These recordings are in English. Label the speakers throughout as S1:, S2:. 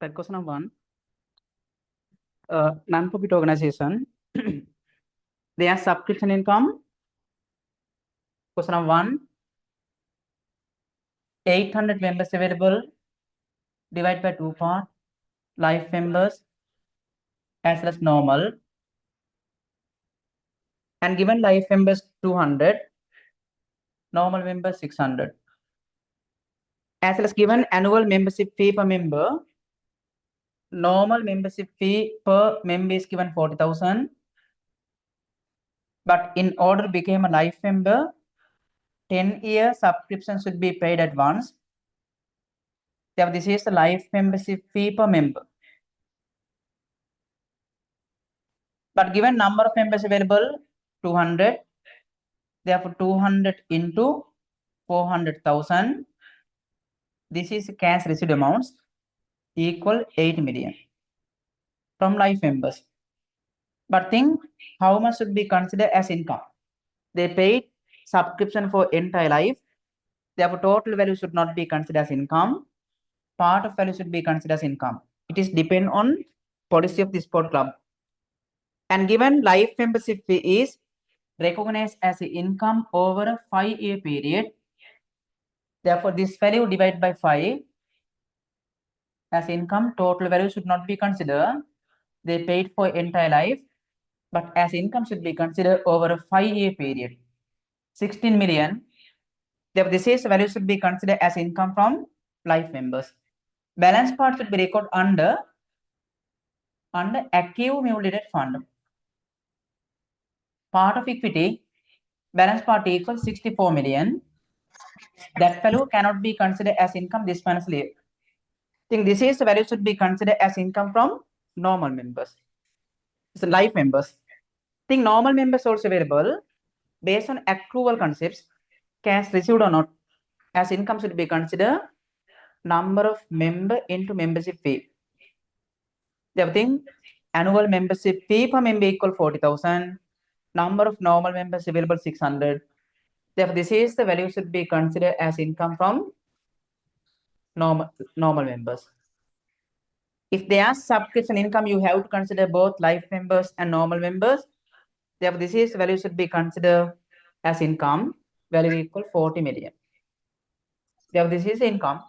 S1: That question number one. Non-profit organization. They have subscription income. Question number one. 800 members available. Divide by 2 part. Life members as well as normal. And given life members 200. Normal members 600. As well as given annual membership fee per member. Normal membership fee per member is given 40,000. But in order to become a life member, 10-year subscription should be paid at once. Therefore, this is the life membership fee per member. But given number of members available, 200. Therefore, 200 into 400,000. This is cash received amounts equal 8 million from life members. But think how much should be considered as income. They paid subscription for entire life. Therefore, total value should not be considered as income. Part of value should be considered as income. It is depend on policy of the sport club. And given life membership fee is recognized as income over a 5-year period. Therefore, this value divided by 5 as income. Total value should not be considered. They paid for entire life, but as income should be considered over a 5-year period. 16 million. Therefore, this is value should be considered as income from life members. Balance part should be recorded under accumulated fund. Part of equity, balance part equals 64 million. That value cannot be considered as income this financial year. I think this is the value should be considered as income from normal members. It's life members. I think normal members also available based on accrual concepts, cash received or not, as income should be considered number of member into membership fee. Therefore, think annual membership fee per member equal 40,000. Number of normal members available 600. Therefore, this is the value should be considered as income from normal members. If they are subscription income, you have to consider both life members and normal members. Therefore, this is value should be considered as income. Value equal 40 million. Therefore, this is income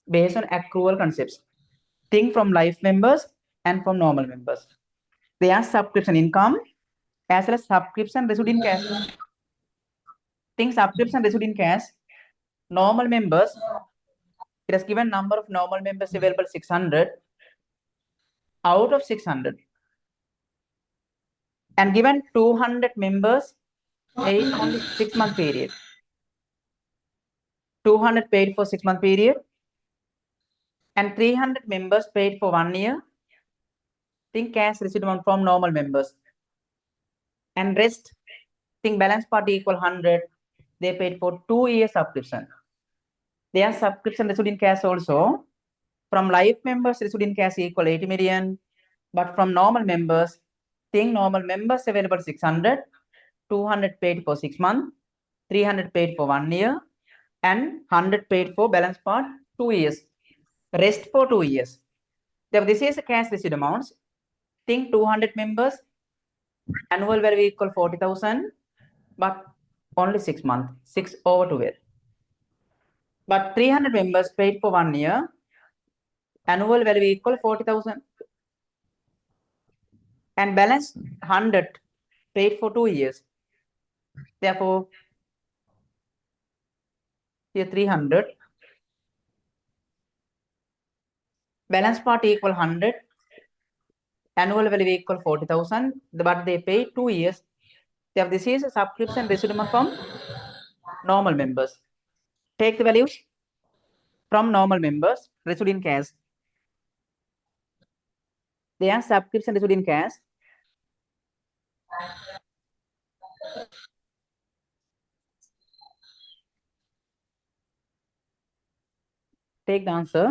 S1: based on accrual concepts. Think from life members and from normal members. They are subscription income as well as subscription received in cash. Think subscription received in cash. Normal members, it has given number of normal members available 600 out of 600. And given 200 members paid only 6-month period. 200 paid for 6-month period. And 300 members paid for 1 year. Think cash received from normal members. And rest, think balance part equal 100. They paid for 2 years subscription. Their subscription received in cash also. From life members received in cash equal 80 million. But from normal members, think normal members available 600. 200 paid for 6 months. 300 paid for 1 year. And 100 paid for balance part 2 years. Rest for 2 years. Therefore, this is the cash received amounts. Think 200 members. Annual value equal 40,000. But only 6 months. 6 over 12. But 300 members paid for 1 year. Annual value equal 40,000. And balance 100 paid for 2 years. Therefore, here 300. Balance part equal 100. Annual value equal 40,000. But they paid 2 years. Therefore, this is a subscription received from normal members. Take the values from normal members received in cash. They are subscription received in cash. Take the answer.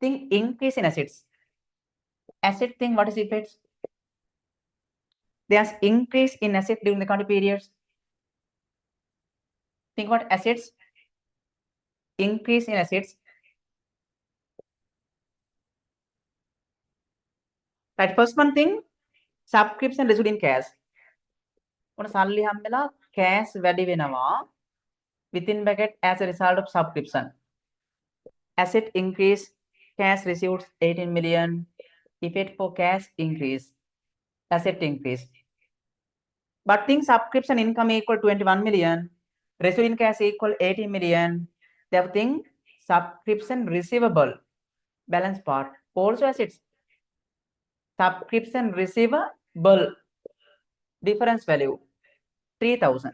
S1: Think increase in assets. Asset thing, what is effects? There's increase in asset during the county periods. Think about assets. Increase in assets. Right. First one thing, subscription received in cash. One salary hambela cash වැඩි වෙනවා within bracket as a result of subscription. Asset increase, cash received 18 million. Effect for cash increase, asset increase. But think subscription income equal 21 million, received in cash equal 18 million. Therefore, think subscription receivable balance part also assets. Subscription receivable difference value 3000.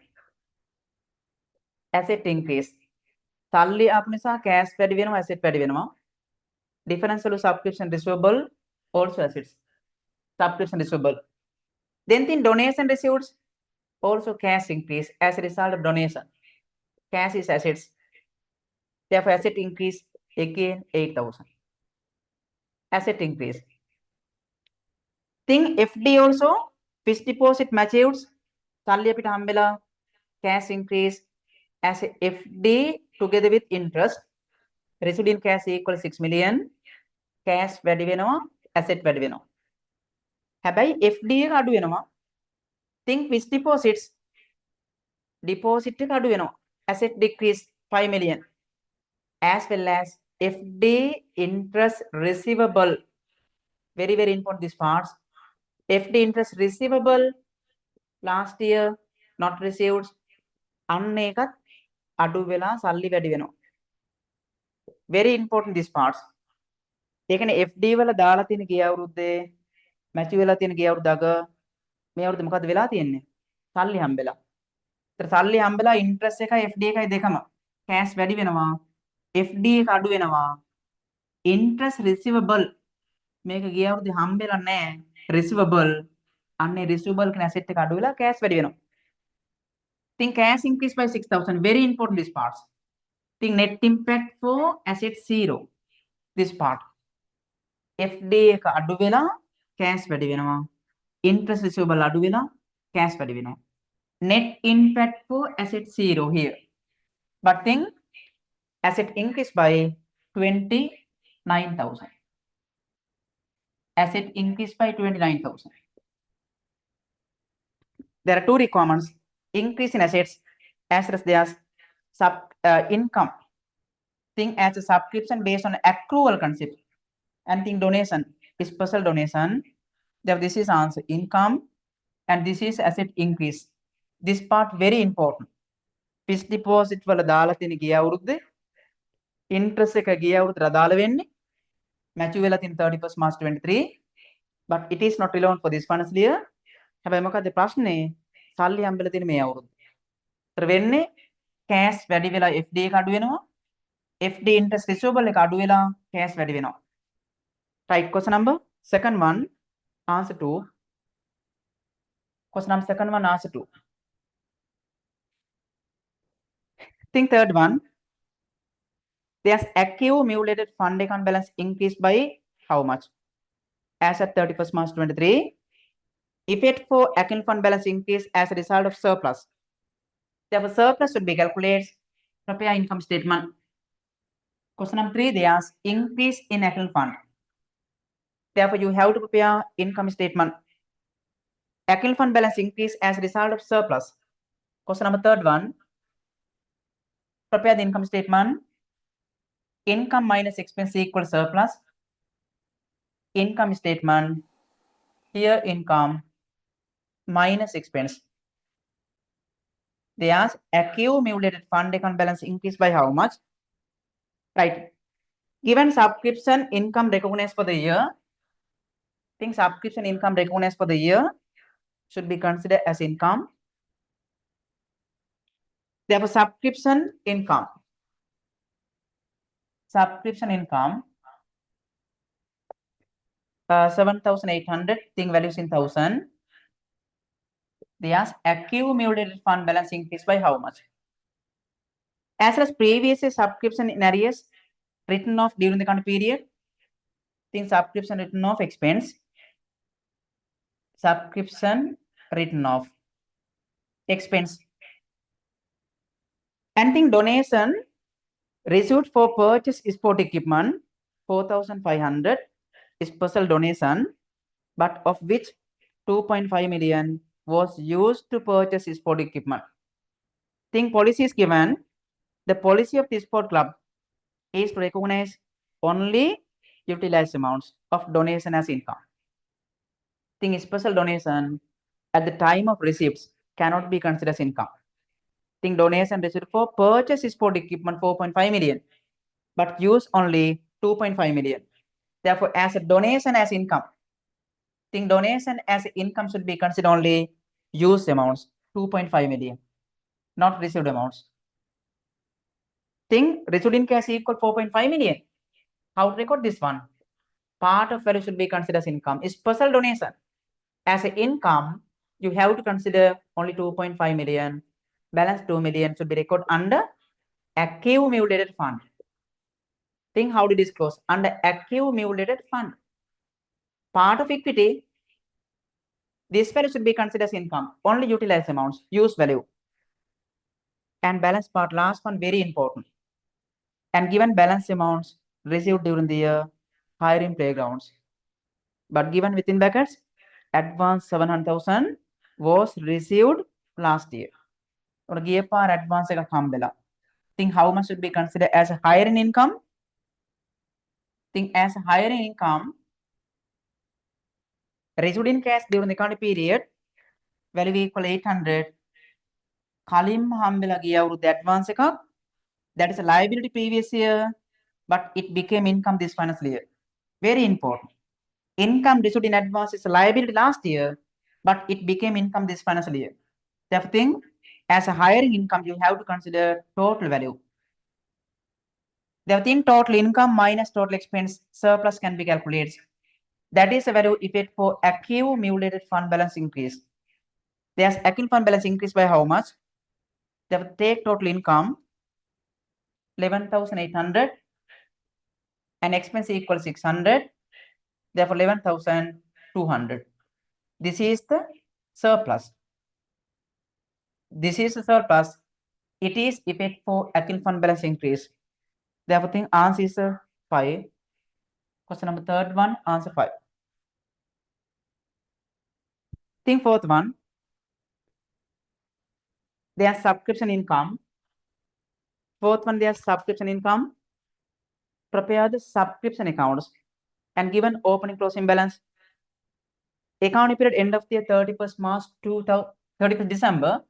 S1: Asset increase. Salary up නිසා cash වැඩි වෙනවා, asset වැඩි වෙනවා. Difference value subscription receivable also assets. Subscription receivable. Then think donation received also cash increase as a result of donation. Cash is assets. Therefore, asset increase again 8000. Asset increase. Think FD also, fixed deposit matures. Salary අපිට හම්බෙලා cash increase as a FD together with interest. Received in cash equal 6 million. Cash වැඩි වෙනවා, asset වැඩි වෙනවා. හැබැයි FD එක අඩු වෙනවා. Think fixed deposits. Deposit එක අඩු වෙනවා. Asset decrease 5 million. As well as FD interest receivable. Very, very important these parts. FD interest receivable last year not received. අන්න ඒකත් අඩු වෙලා සල්ලි වැඩි වෙනවා. Very important these parts. ඒ කියන්නේ FD වල දාලා තියෙන ගිය අවුරුද්දේ මැචුර් වෙලා තියෙන ගිය අවුරුද්ද අග මේ අවුරුද්ද මොකද්ද වෙලා තියෙන්නේ? සල්ලි හම්බෙලා. ඒතර සල්ලි හම්බෙලා ඉන්ට්‍රස්ට් එකයි FD එකයි දෙකම කෑෂ් වැඩි වෙනවා. FD එක අඩු වෙනවා. ඉන්ට්‍රස්ට් රිසිවබල් මේක ගිය අවුරුද්දේ හම්බෙලා නැහැ. රිසිවබල් අන්නේ රිසිවබල් කියන ඇසෙට් එක අඩු වෙලා කෑෂ් වැඩි වෙනවා. Think cash increase by 6000. Very important this part. Think net impact for asset 0. This part. FD එක අඩු වෙලා cash වැඩි වෙනවා. Interest receivable අඩු වෙලා cash වැඩි වෙනවා. Net impact for asset 0 here. But think asset increase by 29,000. Asset increase by 29,000. There are two requirements. Increase in assets as well as their income. Think as a subscription based on accrual concept. And think donation is special donation. Therefore, this is answer income and this is asset increase. This part very important. Fixed deposit වල දාලා තියෙන ගිය අවුරුද්දේ interest එක ගිය අවුරුද්දට දාලා වෙන්නේ mature වෙලා තියෙන 31st March 23 but it is not relevant for this financial year. හැබැයි මොකද ප්‍රශ්නේ සල්ලි හම්බෙලා තියෙන මේ අවුරුද්ද. ඒතර වෙන්නේ cash වැඩි වෙලා FD එක අඩු වෙනවා. FD interest receivable එක අඩු වෙලා cash වැඩි වෙනවා. Right, question number second one answer to. Question number second one answer to. Think third one. There's accumulated fund account balance increased by how much? As at 31st March 23. Effect for account fund balance increase as a result of surplus. Therefore, surplus should be calculated. Prepare income statement. Question number 3, there's increase in account fund. Therefore, you have to prepare income statement. Account fund balance increase as a result of surplus. Question number third one. Prepare the income statement. Income minus expense equals surplus. Income statement. Here income minus expense. There's accumulated fund account balance increased by how much? Right. Given subscription income recognized for the year, think subscription income recognized for the year should be considered as income. Therefore, subscription income. Subscription income 7,800. Think values in thousand. There's accumulated fund balance increased by how much? As well as previous subscription in arrears written off during the current period, Think subscription written off expense. Subscription written off expense. And think donation received for purchase sport equipment 4,500 special donation, but of which 2.5 million was used to purchase sport equipment. Think policy is given. The policy of the sport club is to recognize only utilized amounts of donation as income. Think special donation at the time of receipts cannot be considered as income. Think donation received for purchase sport equipment 4.5 million, but use only 2.5 million. Therefore, as a donation as income, think donation as income should be considered only used amounts 2.5 million, not received amounts. Think received in cash equal 4.5 million. How to record this one? Part of value should be considered as income. Special donation as an income, you have to consider only 2.5 million. Balance 2 million should be recorded under accumulated fund. Think how to disclose under accumulated fund. Part of equity, this value should be considered as income. Only utilized amounts, use value. And balance part, last one, very important. And given balance amounts received during the year, hiring playgrounds. But given within brackets, advance 700,000 was received last year. Or give our advance think how much should be considered as a higher in income? Think as a higher in income, received in cash during the current period, value equal 800. Kalim hambela giya the advance account. That is a liability previous year, but it became income this financial year. Very important. Income received in advance is a liability last year, but it became income this financial year. Therefore, think as a hiring income, you have to consider total value. Therefore, think total income minus total expense surplus can be calculated. That is a value effect for accumulated fund balance increase. There's accumulated fund balance increase by how much? Therefore, take total income 11,800 and expense equal 600. Therefore, 11,200. This is the surplus. This is the surplus. It is effect for accumulated fund balance increase. Therefore, think answer is 5. Question number third one, answer 5. Think fourth one. Their subscription income. Fourth one, their subscription income. Prepare the subscription accounts and given opening closing balance. Accounting period end of the year 31st March 31st December.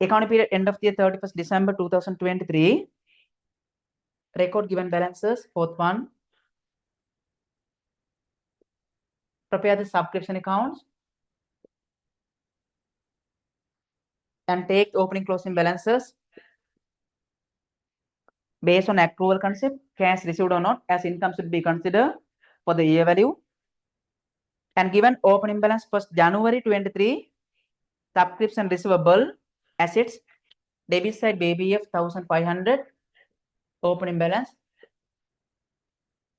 S1: Accounting period end of the year 31st December 2023. Record given balances. Fourth one. Prepare the subscription accounts and take opening closing balances based on accrual concept. Cash received or not as income should be considered for the year value. And given opening balance 1st January 23, subscription receivable assets, debit side BBF 1,500, opening balance.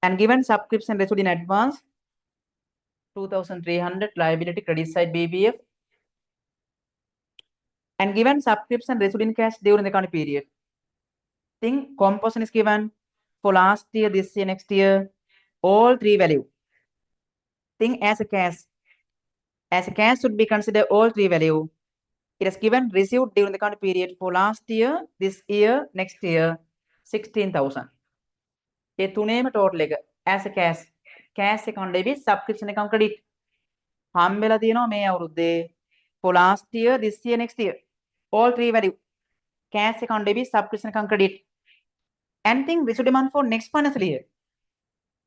S1: And given subscription received in advance 2,300, liability credit side BBF. And given subscription received in cash during the current period. Think composition is given for last year, this year, next year, all three value. Think as a cash. As a cash should be considered all three value. It is given received during the current period for last year, this year, next year, 16,000. A tunema total as a cash account debit, subscription account credit. Hambela diyeno me avurudde for last year, this year, next year, all three value. Cash account debit, subscription account credit. And think received demand for next financial year.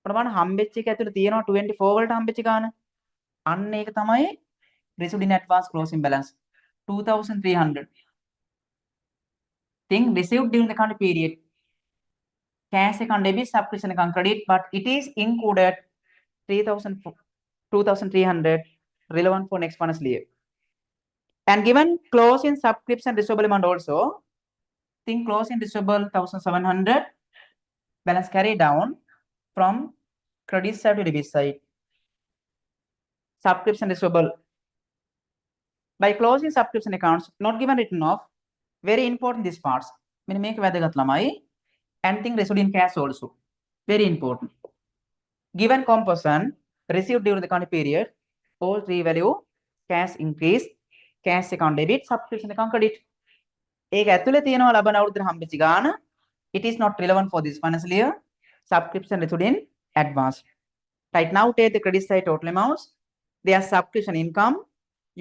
S1: ප්‍රමාණ හම්බෙච්ච එක ඇතුළේ තියෙනවා 24 වලට හම්බෙච්ච ගාන. අන්න ඒක තමයි received in advance closing balance 2,300. Think received during the current period. Cash account debit, subscription account credit, but it is included 2,300 relevant for next financial year. And given closing subscription receivable amount also, think closing receivable 1,700, balance carry down from credit side to debit side. Subscription receivable. By closing subscription accounts, not given written off, very important these parts. Mean make vadagatlamai. Anything received in cash also. Very important. Given composition received during the account period, all three value, cash increase, cash account debit, subscription account credit. ඒක ඇතුලේ තියෙනවා ලබන අවුරුද්දේ හම්බෙච්ච ගාන. It is not relevant for this financial year. Subscription received in advance. Right now, take the credit side total amounts. Their subscription income.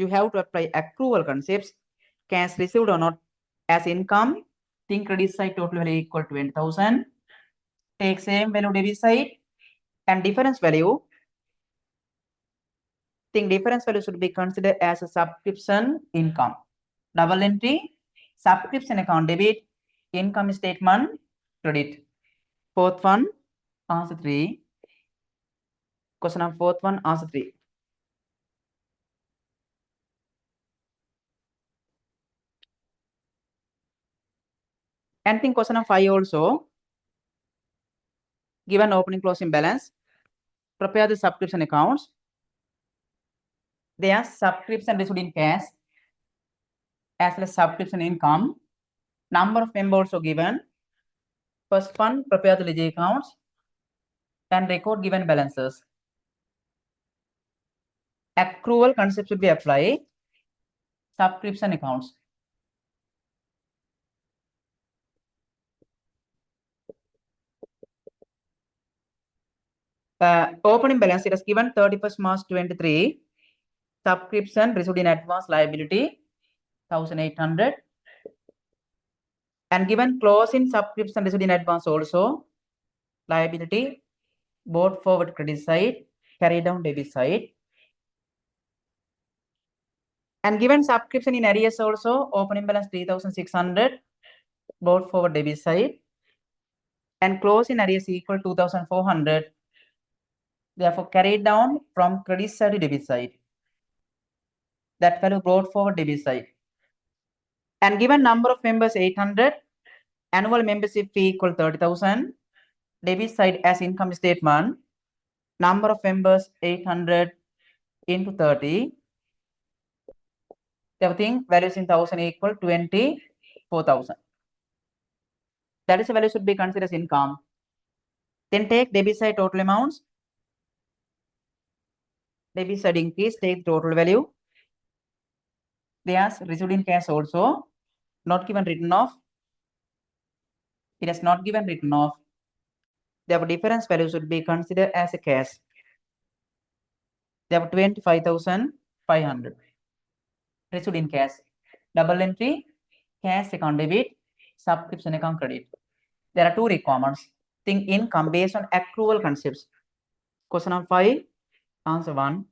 S1: You have to apply accrual concepts. Cash received or not as income. Think credit side total value equal to 20,000. Take same value debit side and difference value. Think difference value should be considered as a subscription income. Double entry. Subscription account debit, income statement credit. Fourth one, answer 3. Question number fourth one, answer 3. And think question number 5 also. Given opening closing balance, prepare the subscription accounts. They are subscription received in cash as well as subscription income. Number of members also given. First one, prepare the ledger accounts and record given balances. Accrual concept should be applied. Subscription accounts. Opening balance, it is given 31st March 23. Subscription received in advance liability 1,800. And given closing subscription received in advance also, liability, brought forward credit side, carry down debit side. And given subscription in arrears also, opening balance 3,600, brought forward debit side. And closing arrears equal 2,400. Therefore, carried down from credit side to debit side. That value brought forward debit side. And given number of members 800, annual membership fee equal 30,000. Debit side as income statement. Number of members 800 into 30. Everything values in 1,000 equal 24,000. That is the value should be considered as income. Then take debit side total amounts. Debit side increase, take total value. They are received in cash also. Not given written off. It is not given written off. Therefore, difference value should be considered as a cash. Therefore, 25,500. Received in cash. Double entry, cash account debit, subscription account credit. There are two requirements. Think income based on accrual concepts. Question number 5, answer 1.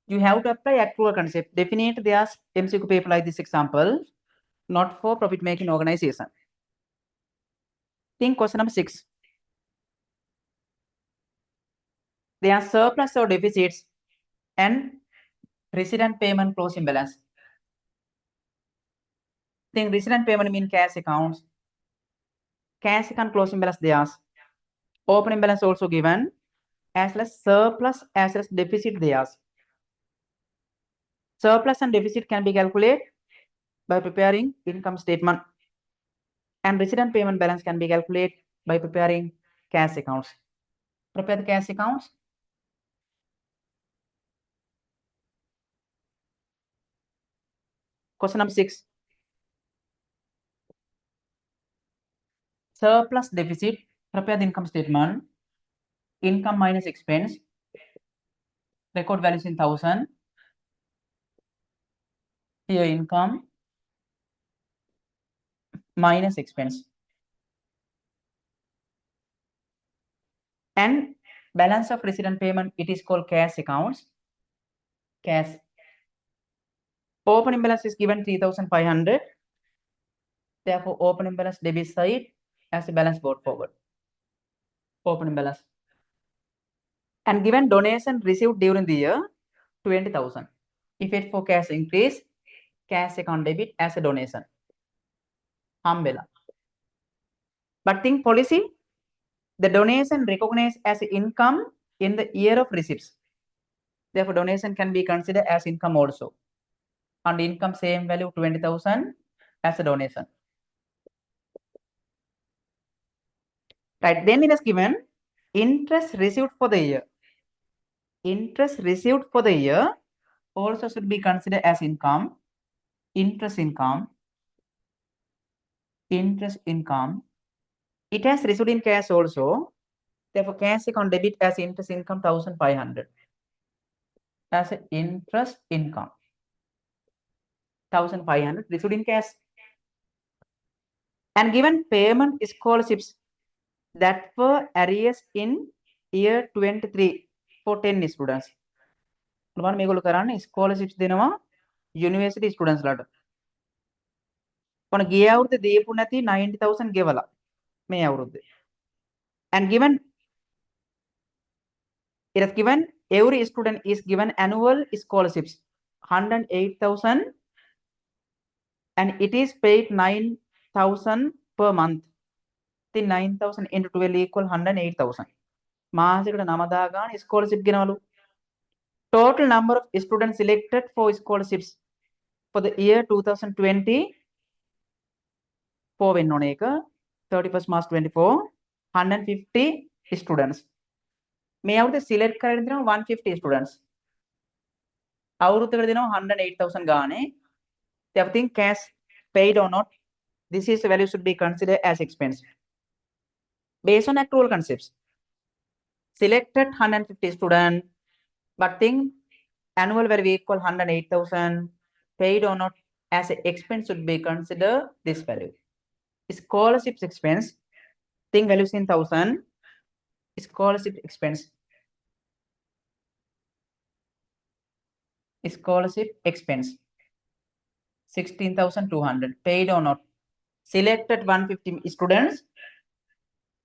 S1: You have to apply accrual concept. Definite their MCQ paper like this example, not for profit making organization. Think question number 6. There are surplus or deficits and resident payment closing balance. Think resident payment mean cash accounts. Cash account closing balance theirs. Opening balance also given as well as surplus as well as deficit theirs. Surplus and deficit can be calculated by preparing income statement. And resident payment balance can be calculated by preparing cash accounts. Prepare the cash accounts. Question number 6. Surplus deficit. Prepare the income statement. Income minus expense. Record values in 1,000. Here income minus expense. And balance of resident payment, it is called cash accounts. Cash. Opening balance is given 3,500. Therefore, opening balance debit side as a balance brought forward. Opening balance. And given donation received during the year, 20,000. If it for cash increase, cash account debit as a donation. Umbrella. But think policy, The donation recognized as income in the year of receipts. Therefore, donation can be considered as income also. And income same value 20,000 as a donation. Right, then it is given interest received for the year. Interest received for the year also should be considered as income. Interest income. Interest income. It has received in cash also. Therefore, cash account debit as interest income 1,500 as interest income. 1,500 received in cash. And given payment scholarships that were arrears in year 23 for 10 students. මොනවද මේගොල්ලෝ කරන්නේ scholarships දෙනවා university students ලාට. මොන ගිය අවුරුද්දේ දීපු නැති 90,000 ගෙවලා මේ අවුරුද්දේ. And given it is given every student is given annual scholarships 108,000 and it is paid 9,000 per month. The 9,000 into 12 equal 108,000. මාසෙකට 9,000 ගාන scholarship ගෙනවලු. Total number of students selected for scholarships for the year 2020 for වෙන්න ඕනේ එක 31st March 24 150 students. මේ අවුරුද්දේ select කරගෙන දෙනවා 150 students. අවුරුද්දකට දෙනවා 108,000 ගානේ. Therefore, think cash paid or not, this is the value should be considered as expense. Based on accrual concepts, selected 150 students, but think annual value equal 108,000, paid or not as an expense should be considered this value. Scholarships expense, think values in 1,000, scholarship expense. Scholarship expense 16,200, paid or not. Selected 150 students,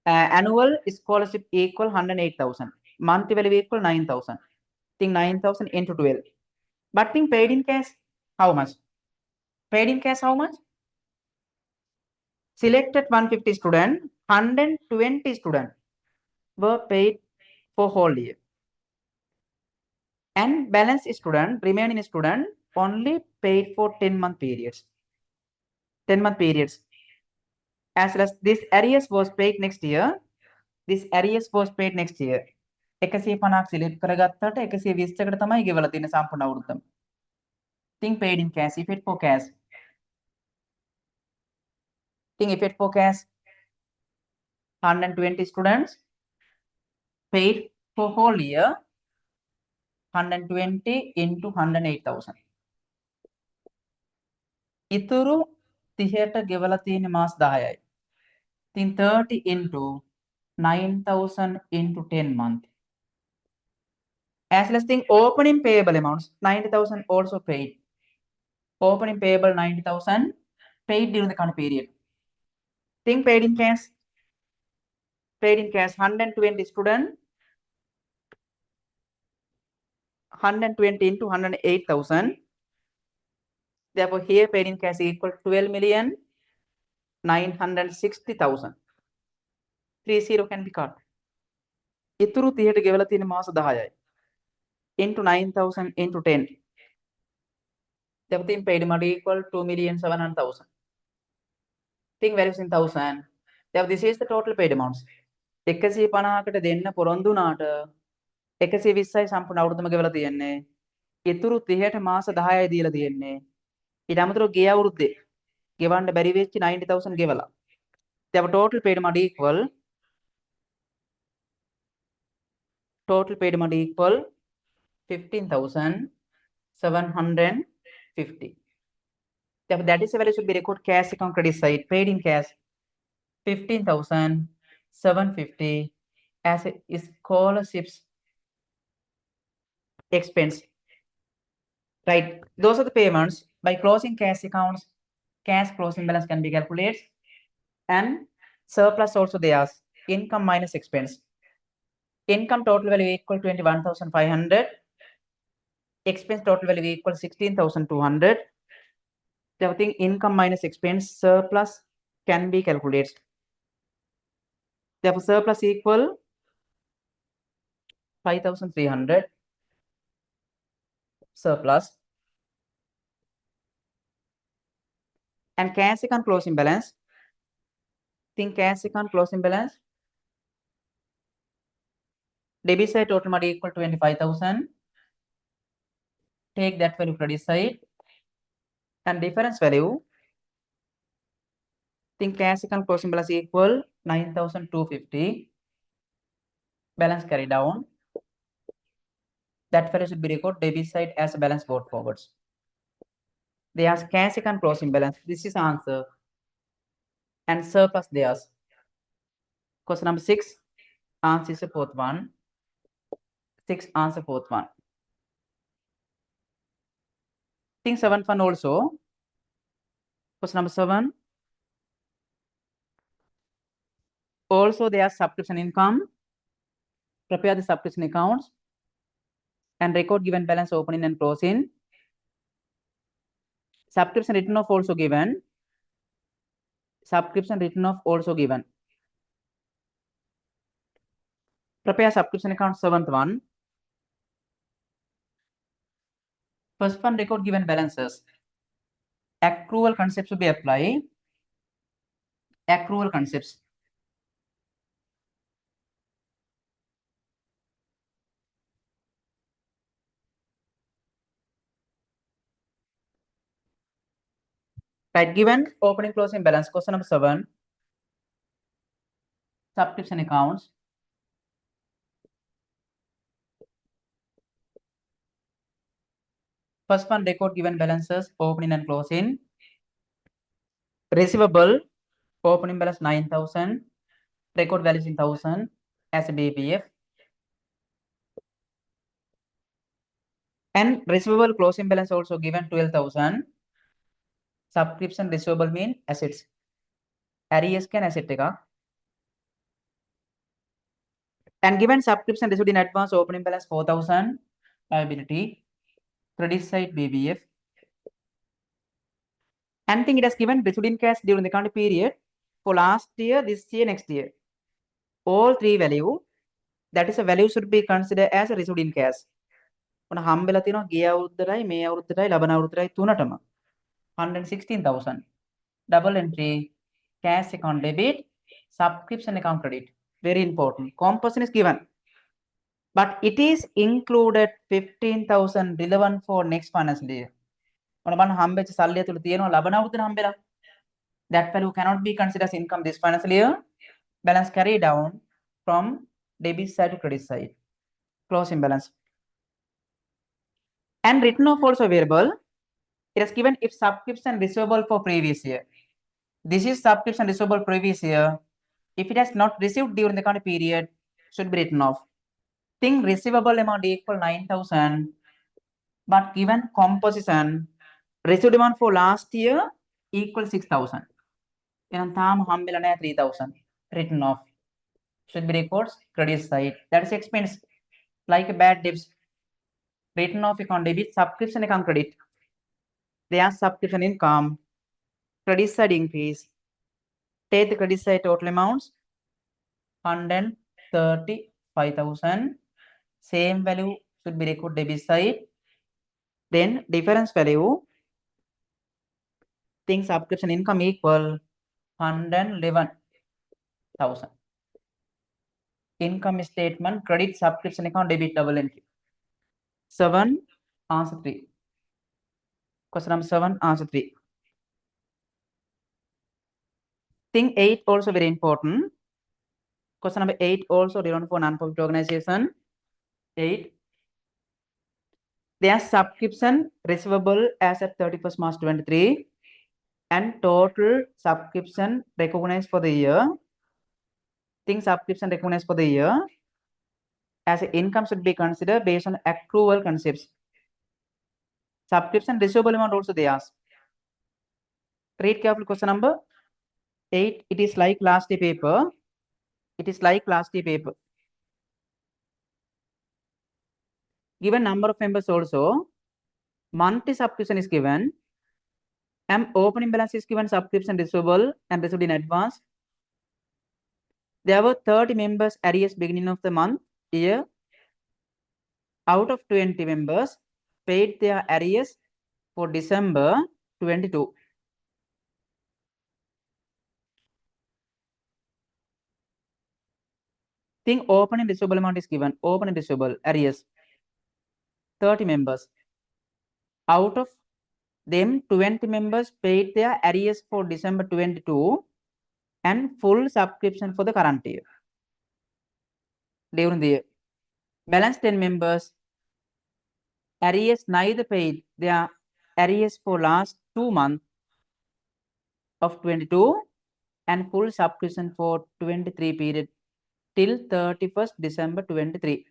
S1: annual scholarship equal 108,000, monthly value equal 9,000. Think 9,000 into 12. But think paid in cash, how much? Paid in cash, how much? Selected 150 students, 120 students were paid for whole year. And balance student, remaining student, only paid for 10-month periods. 10-month periods. As well as this arrears was paid next year. This arrears was paid next year. 150ක් select කරගත්තට 120කට තමයි ගෙවලා තියෙන සම්පූර්ණ අවුරුද්දම. Think paid in cash, effect for cash. Think effect for cash. 120 students paid for whole year. 120 into 108,000. ඉතුරු 30ට ගෙවලා තියෙන මාස 10යි. Think 30 into 9,000 into 10 month. As well as think opening payable amounts 90,000 also paid. Opening payable 90,000 paid during the current period. Think paid in cash. Paid in cash 120 student 120 into 108,000. Therefore, here paid in cash equal 12,960,000. 30 can be cut. ඉතුරු 30ට ගෙවලා තියෙන මාස 10යි. Into 9,000 into 10. Therefore, paid amount equal 2,700,000. Think values in 1,000. Therefore, this is the total paid amounts. 150කට දෙන්න පොරොන්දු වුණාට 120යි සම්පූර්ණ අවුරුද්දම ගෙවලා තියෙන්නේ. ඉතුරු 30ට මාස 10යි දීලා තියෙන්නේ. ඊට අමතරව ගිය අවුරුද්දේ ගෙවන්න බැරි වෙච්ච 90,000 ගෙවලා. Therefore, total paid amount equal 15,750. Therefore, that is the value should be recorded cash account credit side. Paid in cash 15,750 as a scholarships expense. Right, those are the payments. By closing cash accounts, cash closing balance can be calculated, and surplus also they ask income minus expense. Income total value equal 21,500. Expense total value equal 16,200. Therefore, think income minus expense surplus can be calculated. Therefore, surplus equal 5,300 surplus. And cash account closing balance. Think cash account closing balance. Debit side total money equal to 25,000. Take that value credit side. And difference value. Think cash account closing balance equal 9,250. Balance carry down. That value should be recorded debit side as a balance brought forwards. They ask cash account closing balance. This is answer. And surplus they ask. Question number 6. Answer is the fourth one. 6 answer fourth one. Think seventh one also. Question number 7. Also they are subscription income. Prepare the subscription accounts and record given balance opening and closing. Subscription written off also given. Subscription written off also given. Prepare subscription account seventh one. First one record given balances. Accrual concepts will be applied. Accrual concepts. Right, given opening closing balance. Question number 7. Subscription accounts. First one record given balances opening and closing. Receivable opening balance 9,000. Record values in 1,000 as a BPF. And receivable closing balance also given 12,000. Subscription receivable mean assets. Arrears can asset take. And given subscription received in advance opening balance 4,000 liability. Credit side BBF. And think it has given received in cash during the accounting period for last year, this year, next year. All three value. That is a value should be considered as a received in cash. On හම්බෙලා තියෙනවා ගිය අවුරුද්දටයි මේ අවුරුද්දටයි ලබන අවුරුද්දටයි තුනටම 116,000. Double entry, cash account debit, subscription account credit. Very important. Composition is given. But it is included 15,000 relevant for next financial year. ඔන්න බලන්න හම්බෙච්ච සල්ලිය තුල තියෙනවා ලබන අවුරුද්දේ හම්බෙලා. That value cannot be considered as income this financial year. Balance carry down from debit side to credit side. Closing balance. And written off also available. It is given if subscription receivable for previous year. This is subscription receivable previous year. If it has not received during the current period, should be written off. Think receivable amount equal 9,000, but given composition, received amount for last year equal 6,000. And tham hambela naha 3,000. Written off. Should be records credit side. That is expense like a bad debts. Written off account debit, subscription account credit. They are subscription income. Credit side increase. Take the credit side total amounts 135,000. Same value should be recorded debit side. Then difference value. Think subscription income equal 111,000. Income statement credit subscription account debit double entry. 7 answer 3. Question number 7 answer 3. Think 8 also very important. Question number 8 also relevant for non-profit organization. 8. Their subscription receivable as at 31st March 23 and total subscription recognized for the year. Think subscription recognized for the year as an income should be considered based on accrual concepts. Subscription receivable amount also they ask. Read carefully question number 8. It is like last day paper. It is like last day paper. Given number of members also, monthly subscription is given. Opening balance is given subscription receivable and received in advance. There were 30 members arrears beginning of the month year. Out of 20 members paid their arrears for December 22. Think open and receivable amount is given. Open and receivable arrears 30 members. Out of them 20 members paid their arrears for December 22 and full subscription for the current year. During the year. Balance 10 members arrears neither paid their arrears for last 2 months of 22 and full subscription for 23 period till 31st December 23.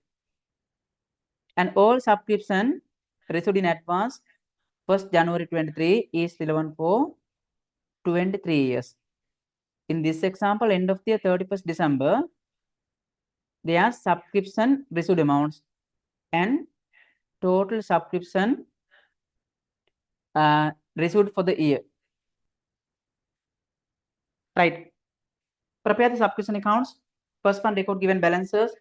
S1: And all subscription received in advance 1st January 23 is relevant for 23 years. In this example, end of the 31st December, their subscription received amounts and total subscription received for the year. Right. Prepare the subscription accounts. First one, record given balances.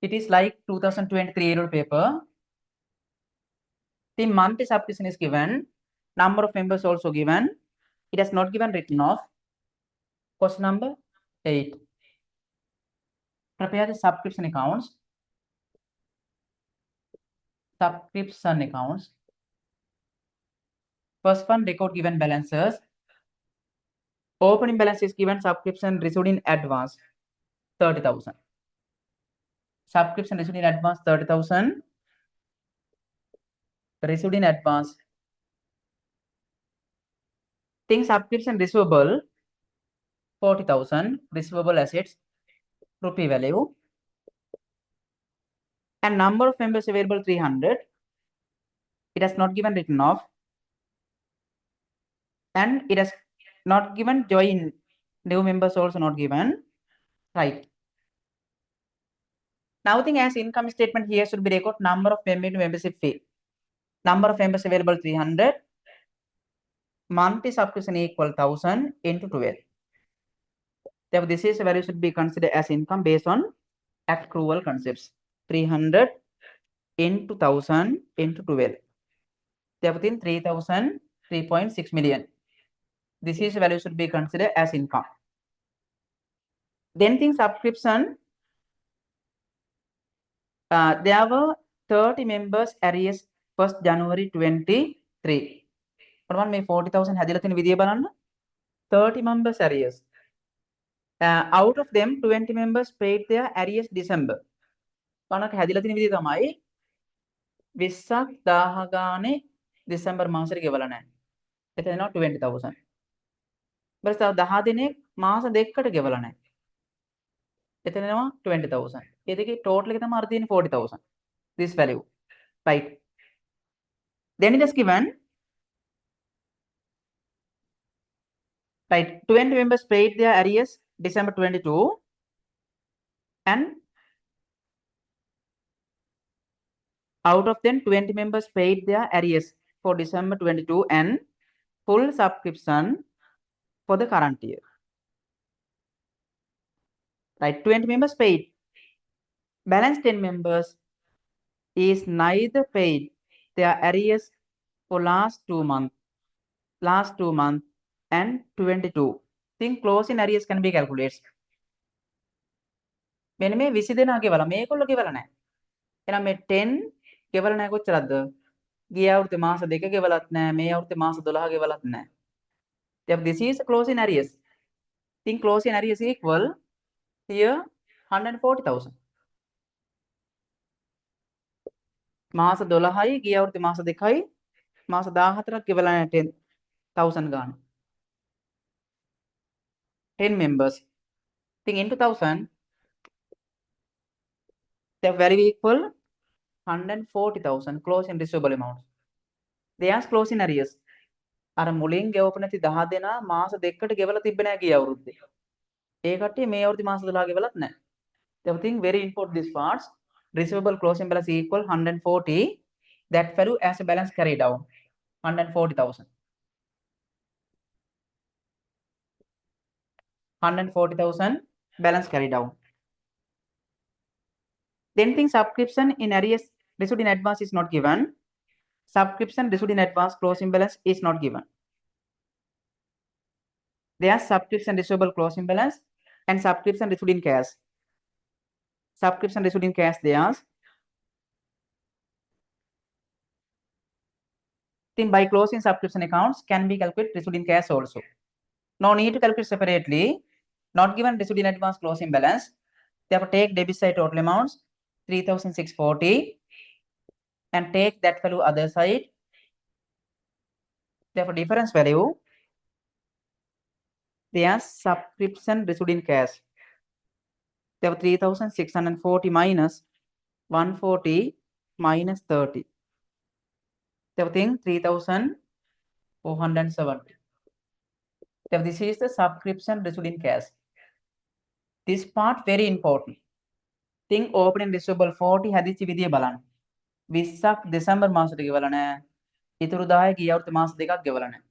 S1: It is like 2023 annual paper. The monthly subscription is given. Number of members also given. It has not given written off. Question number 8. Prepare the subscription accounts. Subscription accounts. First one, record given balances. Opening balance is given subscription received in advance 30,000. Subscription received in advance 30,000. Received in advance. Think subscription receivable 40,000. Receivable assets rupee value. And number of members available 300. It has not given written off. And it has not given join. New members also not given. Right. Now think as income statement here should be record number of membership fee. Number of members available 300. Monthly subscription equal 1000 into 12. Therefore, this is value should be considered as income based on accrual concepts. 300 into 1000 into 12. Therefore, in 3000, 3.6 million. This is value should be considered as income. Then think subscription. There were 30 members arrears 1st January 23. What may 40,000 hadila තියෙන විදිය බලන්න. 30 members arrears. Out of them 20 members paid their arrears December. කනක හැදිලා තියෙන විදිය තමයි 20ක් 1000 ගානේ දෙසැම්බර් මාසෙට ගෙවලා නැහැ. එතන එනවා 20,000. ඊට පස්සේ 10 දිනක් මාස දෙකකට ගෙවලා නැහැ. එතන එනවා 20,000. ඒ දෙකේ total එක තමයි අර තියෙන්නේ 40,000. This value. Right. Then it is given. Right. 20 members paid their arrears December 22 and out of them 20 members paid their arrears for December 22 and full subscription for the current year. Right, 20 members paid. Balance 10 members is neither paid their arrears for last 2 months and 22. Think closing arrears can be calculated. මෙන්න මේ 20 දෙනා ගෙවලා මේගොල්ලෝ ගෙවලා නැහැ. එහෙනම් මේ 10 ගෙවලා නැහැ කොච්චරද? ගිය අවුරුද්දේ මාස 2 ගෙවලත් නැහැ. මේ අවුරුද්දේ මාස 12 ගෙවලත් නැහැ. Therefore, this is closing arrears. Think closing arrears equal here 140,000. මාස 12යි ගිය අවුරුද්දේ මාස 2යි මාස 14ක් ගෙවලා නැහැ 10,000 ගාන. 10 members. Think into 1000. They are very equal 140,000 closing receivable amount. They are closing arrears. අර මුලින් ගෙවපු නැති 10 දෙනා මාස දෙකකට ගෙවලා තිබ්බේ නැහැ ගිය අවුරුද්දේ. ඒ කට්ටිය මේ අවුරුද්දේ මාස 12 ගෙවලත් නැහැ. Therefore, think very important this parts. Receivable closing balance equal 140. That value as a balance carried down 140,000. 140,000 balance carry down. Then think subscription in arrears received in advance is not given. Subscription received in advance closing balance is not given. There are subscription receivable closing balance and subscription received in cash. Subscription received in cash there. Then by closing subscription accounts can be calculated received in cash also. No need to calculate separately. Not given received in advance closing balance. Therefore, take debit side total amounts 3,640 and take that value other side. Therefore, difference value, there subscription received in cash. Therefore, 3,640 minus 140 minus 30. Therefore, think 3,470. Therefore, this is the subscription received in cash. This part very important. Think opening receivable 40 හදිච්ච විදිය බලන්න. 20ක් දෙසැම්බර් මාසෙට ගෙවලා නැහැ. ඉතුරු 10 ගිය අවුරුද්දේ මාස දෙකක් ගෙවලා නැහැ.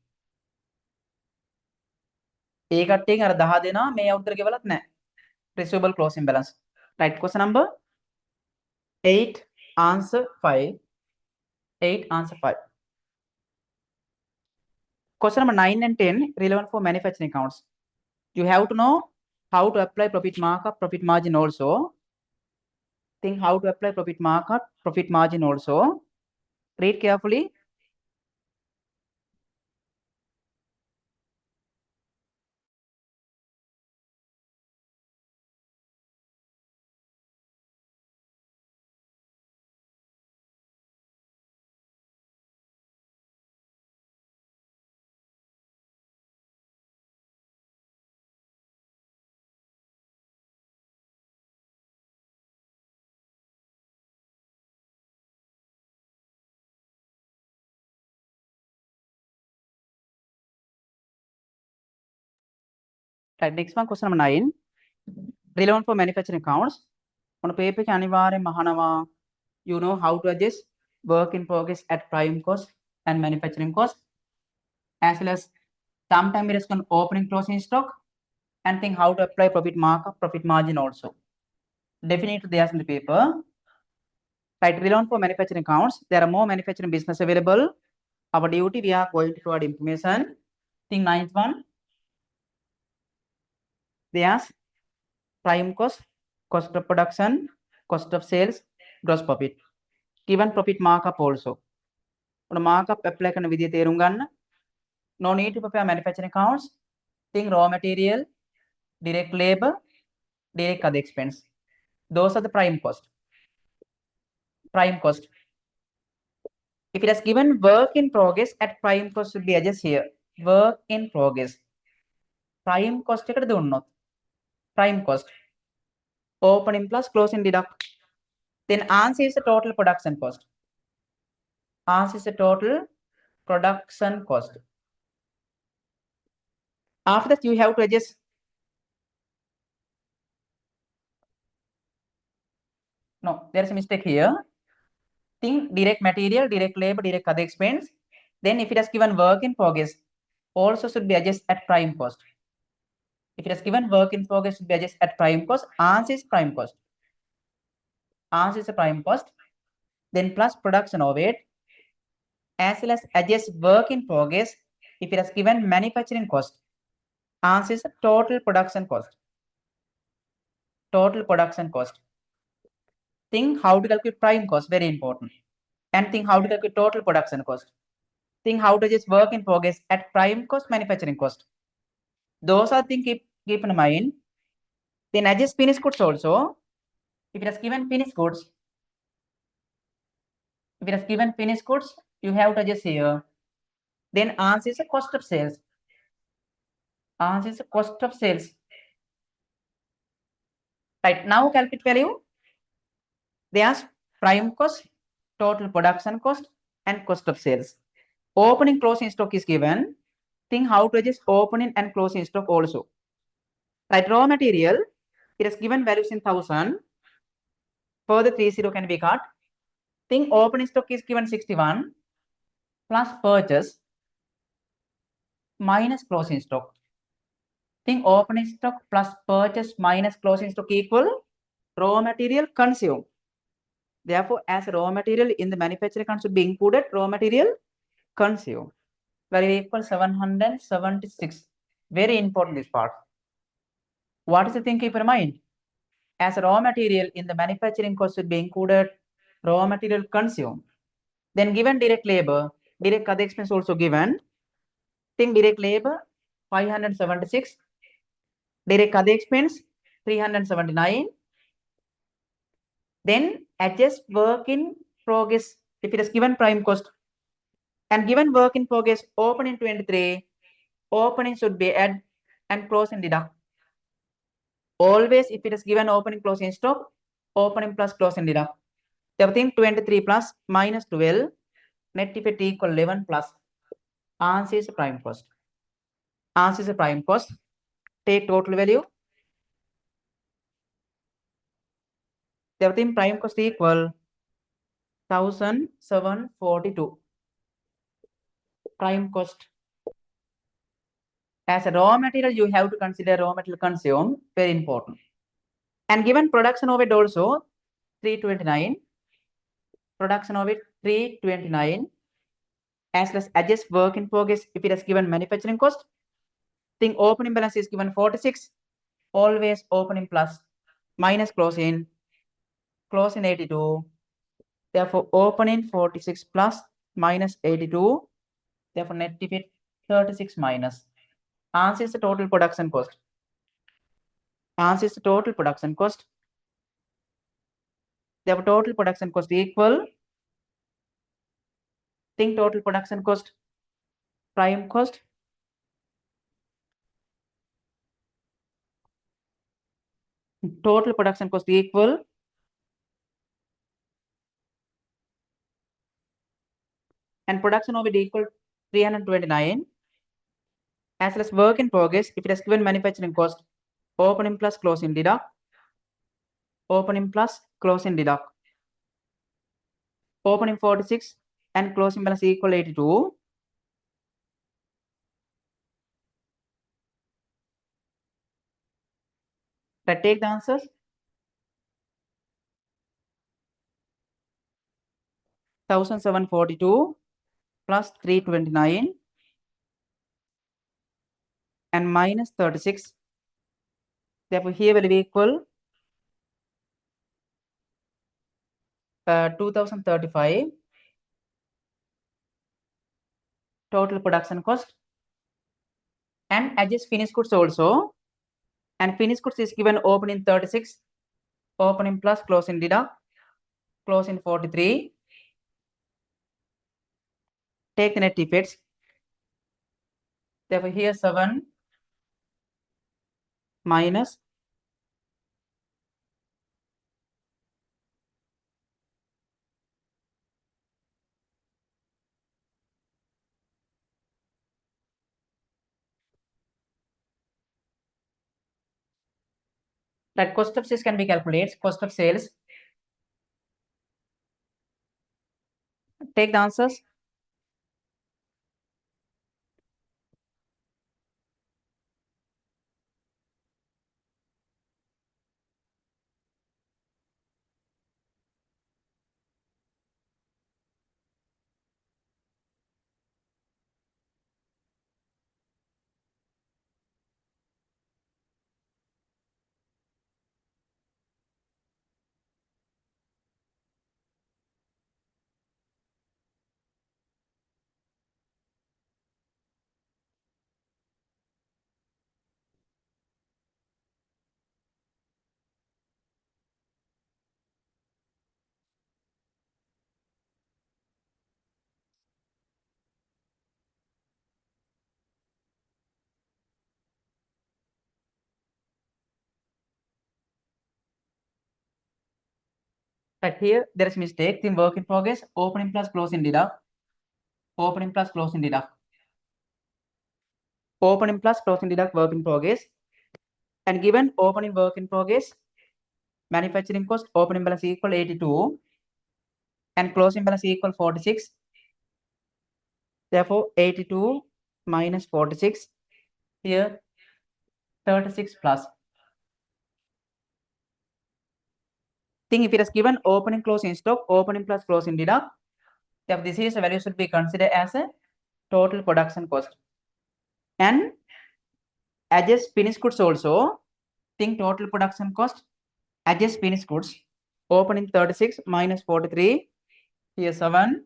S1: ඒ කට්ටියගෙන් අර 10 දෙනා මේ අවුරුද්දට ගෙවලත් නැහැ. Receivable closing balance. Right, question number 8, answer 5. 8, answer 5. Question number 9 and 10 relevant for manufacturing accounts. You have to know how to apply profit markup, profit margin also. Think how to apply profit markup, profit margin also. Read carefully. Right, next one, question number 9. Relevant for manufacturing accounts. On paper එක අනිවාර්යෙන් අහනවා, you know how to adjust work in progress at prime cost and manufacturing cost, as well as sometime risk on opening closing stock, and think how to apply profit markup, profit margin also. Definitely there's in the paper. Right, relevant for manufacturing accounts. There are more manufacturing business available. Our duty, we are going to provide information. Think ninth one. There's prime cost, cost of production, cost of sales, gross profit. Given profit markup also. On markup apply කරන විදිය තේරුම් ගන්න. No need to prepare manufacturing accounts. Think raw material, direct labor, direct other expense. Those are the prime cost. Prime cost. If it has given work in progress at prime cost should be adjusted here. Work in progress. Prime cost එකට දුන්නොත්. Prime cost. Opening plus closing deduct. Then answer is the total production cost. Answer is the total production cost. After that, you have to adjust. No, there is a mistake here. Think direct material, direct labor, direct other expense. Then if it has given work in progress, also should be adjusted at prime cost. If it has given work in progress, should be adjusted at prime cost. Answer is prime cost. Answer is a prime cost. Then plus production overhead, as well as adjust work in progress if it has given manufacturing cost. Answer is total production cost. Total production cost. Think how to calculate prime cost, very important. And think how to calculate total production cost. Think how to adjust work in progress at prime cost, manufacturing cost. Those are things keep in mind. Then adjust finished goods also. If it has given finished goods, you have to adjust here. Then answer is the cost of sales. Answer is the cost of sales. Right, now calculate value. There's prime cost, total production cost, and cost of sales. Opening closing stock is given. Think how to adjust opening and closing stock also. Right, raw material, it is given values in 1000. Further 30 can be cut. Think opening stock is given 61 plus purchase minus closing stock. Think opening stock plus purchase minus closing stock equal raw material consumed. Therefore, as raw material in the manufacturing account should be included raw material consumed. Value equal 776. Very important this part. What is the thing keep in mind? As raw material in the manufacturing cost should be included raw material consumed. Then given direct labor, direct other expense also given. Think direct labor 576, direct other expense 379. Then adjust work in progress if it is given prime cost and given work in progress opening 23, opening should be add and closing deduct. Always if it is given opening closing stock, opening plus closing deduct. Everything 23 plus minus 12, net effect equal 11 plus. Answer is prime cost. Answer is prime cost. Take total value. Everything prime cost equal 1742. Prime cost. As a raw material, you have to consider raw material consumed, very important. And given production of it also 329, production of it 329, as well as adjust work in progress if it has given manufacturing cost. Think opening balance is given 46, always opening plus minus closing 82. Therefore, opening 46 plus minus 82. Therefore, net effect 36 minus. Answer is the total production cost. Answer is the total production cost. Therefore, total production cost equal. Think total production cost, prime cost. Total production cost equal and production of it equal 329 as well as work in progress if it has given manufacturing cost opening plus closing deduct, opening plus closing deduct, opening 46 and closing balance equal 82. Let's take the answers. 1742 plus 329 and minus 36. Therefore, here will be equal 2035 total production cost and adjust finished goods also. And finished goods is given opening 36, opening plus closing deduct, closing 43. Take the net effects. Therefore, here 7 minus that cost of sales can be calculated. Cost of sales. Take the answers. But here there is mistake. The work in progress, opening plus closing deduct, opening plus closing deduct, opening plus closing deduct work in progress. And given opening work in progress, manufacturing cost opening balance equal 82 and closing balance equal 46. Therefore, 82 minus 46. Here 36 plus. Think if it is given opening closing stock, opening plus closing deduct, then this is a value should be considered as a total production cost. And adjust finished goods also. Think total production cost, adjust finished goods, opening 36 minus 43, here 7.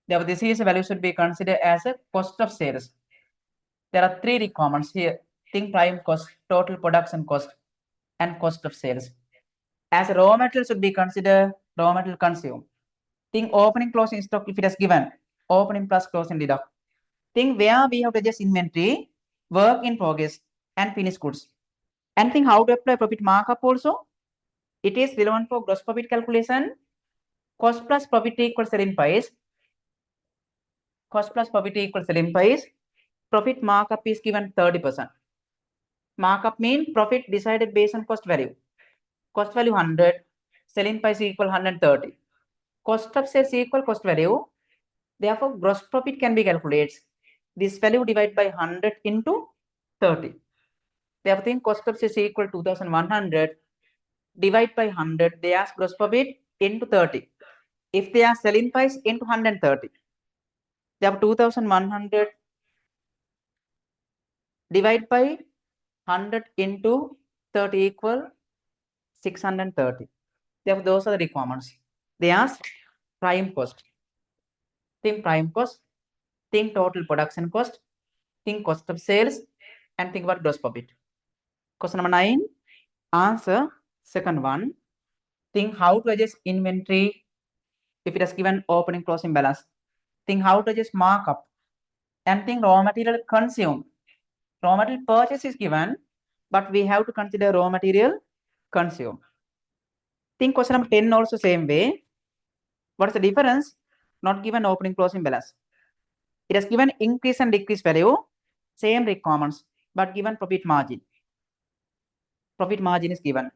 S1: Therefore, this is a value should be considered as a cost of sales. There are 3 requirements here. Think prime cost, total production cost, and cost of sales. As a raw material should be considered raw material consumed. Think opening closing stock if it is given, opening plus closing deduct. Think where we have to adjust inventory, work in progress, and finished goods. And think how to apply profit markup also. It is relevant for gross profit calculation. Cost plus profit equals selling price. Cost plus profit equals selling price. Profit markup is given 30%. Markup means profit decided based on cost value. Cost value 100, selling price equal 130. Cost of sales equal cost value. Therefore, gross profit can be calculated. This value divided by 100 into 30. Therefore, think cost of sales equal 2100. Divide by 100, they ask gross profit into 30. If they are selling price into 130, they have 2100 divide by 100 into 30 equal 630. Therefore, those are the requirements. They ask prime cost. Think prime cost, think total production cost, think cost of sales, and think about gross profit. Question number 9, answer second one. Think how to adjust inventory if it is given opening closing balance. Think how to adjust markup, and think raw material consumed. Raw material purchase is given, but we have to consider raw material consumed. Think question number 10 also same way. What is the difference? Not given opening closing balance. It is given increase and decrease value, same requirements, but given profit margin. Profit margin is given.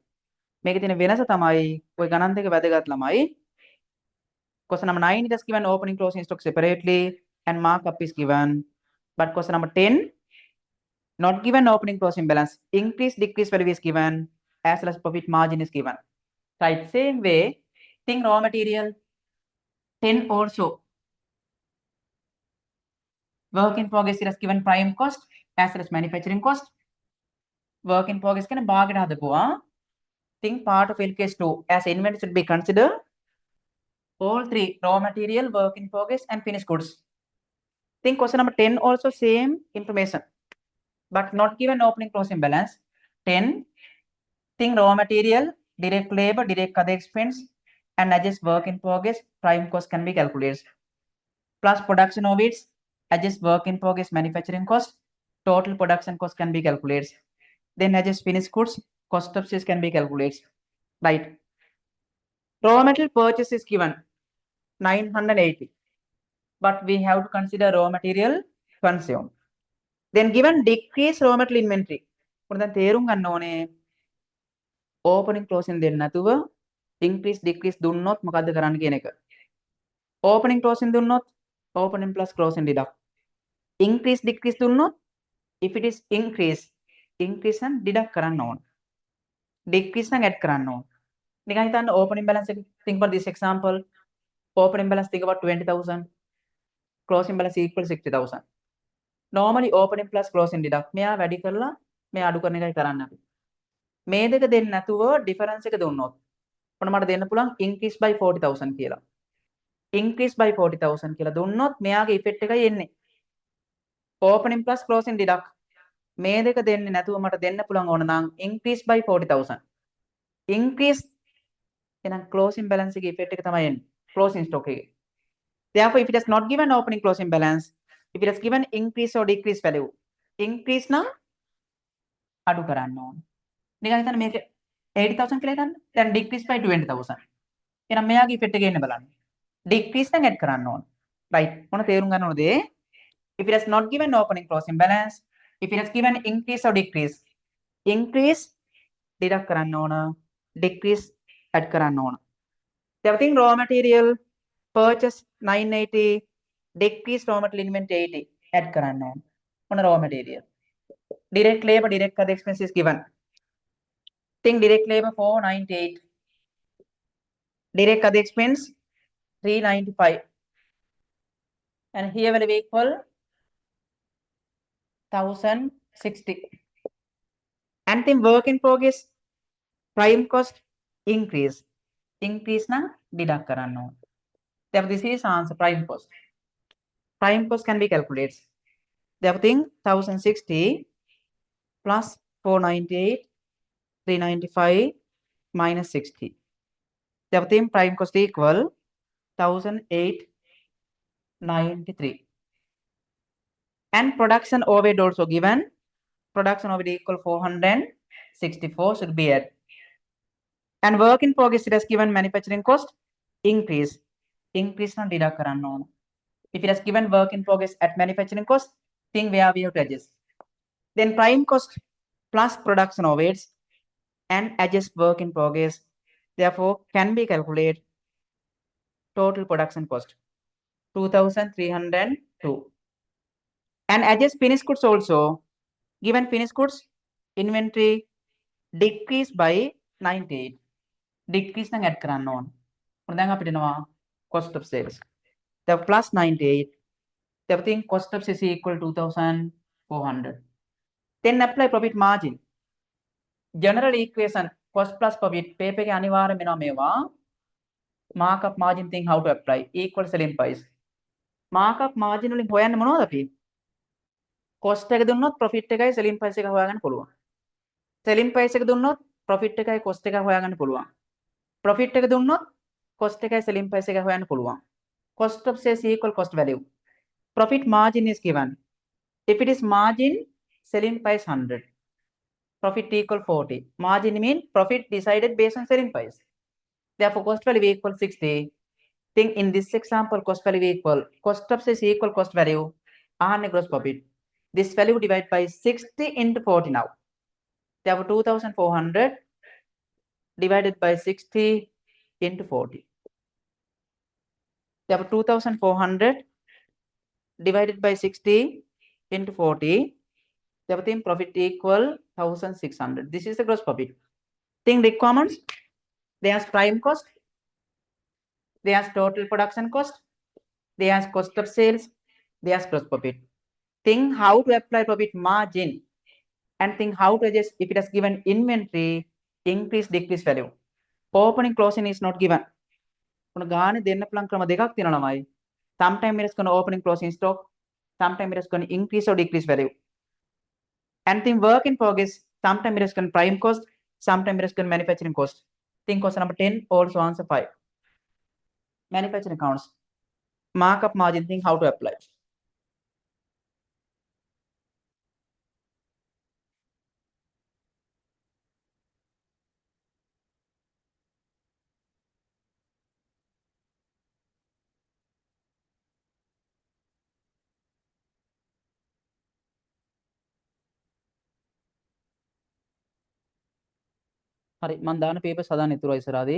S1: මේකේ තියෙන වෙනස තමයි ඔය ගණන් දෙක වැදගත් ළමයි. Question number 9 it is given opening closing stock separately and markup is given. But question number 10 not given opening closing balance, increase decrease value is given as well as profit margin is given. Right, same way think raw material 10 also. Work in progress is given prime cost as well as manufacturing cost. Work in progress කියන භාගයට හදපුවා. Think part of LKS2 as inventory should be considered all 3 raw material, work in progress, and finished goods. Think question number 10 also same information, but not given opening closing balance. 10 think raw material, direct labor, direct other expense, and adjust work in progress, prime cost can be calculated. Plus production overheads, adjust work in progress manufacturing cost, total production cost can be calculated. Then adjust finished goods, cost of sales can be calculated. Right. Raw material purchase is given 980, but we have to consider raw material consumed. Then given decrease raw material inventory. මොකද දැන් තේරුම් ගන්න ඕනේ opening closing දෙන්න නැතුව increase decrease දුන්නොත් මොකද්ද කරන්න කියන එක. Opening closing දුන්නොත් opening plus closing deduct. Increase decrease දුන්නොත් if it is increase නම් deduct කරන්න ඕන. Decrease නම් add කරන්න ඕන. නිකන් හිතන්න opening balance එක think about this example. Opening balance think about 20,000. Closing balance equal 60,000. Normally opening plus closing deduct. මෙයා වැඩි කරලා මෙයා අඩු කරන එකයි කරන්න අපි. මේ දෙක දෙන්න නැතුව difference එක දුන්නොත් ඔන්න මට දෙන්න පුළුවන් increase by 40,000 කියලා. Increase by 40,000 කියලා දුන්නොත් මෙයාගේ effect එකයි එන්නේ. Opening plus closing deduct. මේ දෙක දෙන්නේ නැතුව මට දෙන්න පුළුවන් ඕන නම් increase by 40,000. Increase එහෙනම් closing balance එකේ effect එක තමයි එන්නේ. Closing stock එකේ. Therefore, if it is not given opening closing balance, if it is given increase or decrease value, increase නම් අඩු කරන්න ඕන. නිකන් හිතන්න මේක 80,000 කියලා හිතන්න. දැන් decrease by 20,000. එහෙනම් මෙයාගේ effect එක එන්න බලන්න. Decrease නම් add කරන්න ඕන. Right. මොන තේරුම් ගන්න ඕනද? If it is not given opening closing balance, if it is given increase or decrease, increase deduct කරන්න ඕන, decrease add කරන්න ඕන. Therefore, think raw material purchase 980, decrease raw material inventory 80, add කරන්න ඕන. මොන raw material? Direct labor, direct other expense is given. Think direct labor 498. Direct other expense 395. And here will be equal 1060. And then work in progress, prime cost increase. Increase na deduct karanno. Therefore, this is answer prime cost. Prime cost can be calculated. Therefore, think 1060 plus 498, 395 minus 60. Therefore, think prime cost equal 1893. And production overhead also given. Production overhead equal 464 should be added. And work in progress it has given manufacturing cost increase. Increase na deduct karanno. If it has given work in progress at manufacturing cost, think where we have to adjust. Then prime cost plus production overheads and adjust work in progress. Therefore, can be calculated total production cost 2302. And adjust finished goods also. Given finished goods inventory decreased by 98. Decrease nang add karanno. දැන් අපිට එනවා cost of sales. The plus 98. The thing cost of sales is equal to 2400. Then apply profit margin. General equation cost plus profit paper එකේ අනිවාර්යයෙන්ම වෙනවා මේවා. Markup margin thing how to apply equal selling price. Markup margin වලින් හොයන්නේ මොනවද අපි? cost එක දුන්නොත් profit එකයි selling price එක හොයාගන්න පුළුවන්. selling price එක දුන්නොත් profit එකයි cost එකයි හොයාගන්න පුළුවන්. profit එක දුන්නොත් cost එකයි selling price එක හොයන්න පුළුවන්. Cost of sales equal cost value. Profit margin is given. If it is margin, selling price 100. Profit equal 40. Margin means profit decided based on selling price. Therefore, cost value equal 60. Think in this example, cost value equal cost of sales equal cost value and gross profit. This value divided by 60 into 40 now. Therefore, 2400 divided by 60 into 40. Therefore, 2400 divided by 60 into 40. Therefore, think profit equal 1600. This is the gross profit. Think requirements. There's prime cost. There's total production cost. There's cost of sales. There's gross profit. Think how to apply profit margin. And think how to adjust if it has given inventory, increase, decrease value. Opening, closing is not given. Sometimes it is going to opening, closing stock. Sometimes it is going to increase or decrease value. And think work in progress. Sometimes it is going to prime cost. Sometimes it is going to manufacturing cost. Think question number 10, also answer 5. Manufacturing accounts. Markup margin, think how to apply. හරි මම දාන papers හදාන්න ඉතුරුයි ඉස්සරහදී